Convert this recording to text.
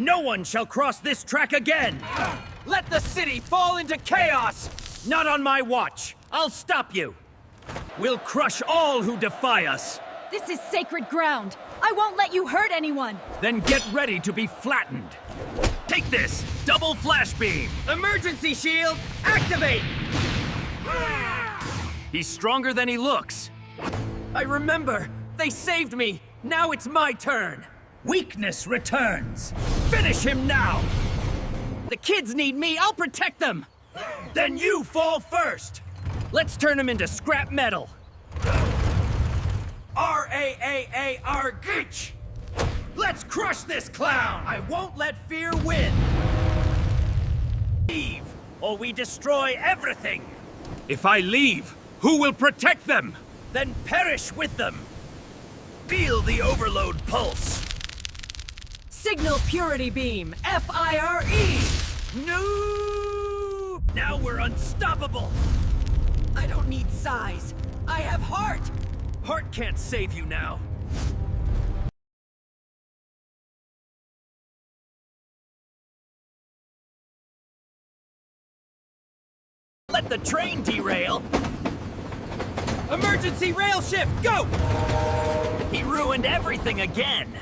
No one shall cross this track again! Let the city fall into chaos! Not on my watch! I'll stop you! We'll crush all who defy us! This is sacred ground! I won't let you hurt anyone! Then get ready to be flattened! Take this! Double flash beam! Emergency shield, activate! He's stronger than he looks. I remember! They saved me! Now it's my turn! Weakness returns! Finish him now! The kids need me! I'll protect them! Then you fall first! Let's turn him into scrap metal! R-A-A-A-R-Gitch! Let's crush this clown! I won't let fear win! Leave, or we destroy everything! If I leave, who will protect them? Then perish with them! Feel the overload pulse! Signal purity beam, F-I-R-E! No! Now we're unstoppable! I don't need size. I have heart! Heart can't save you now. Let the train derail! Emergency rail shift, go! He ruined everything again!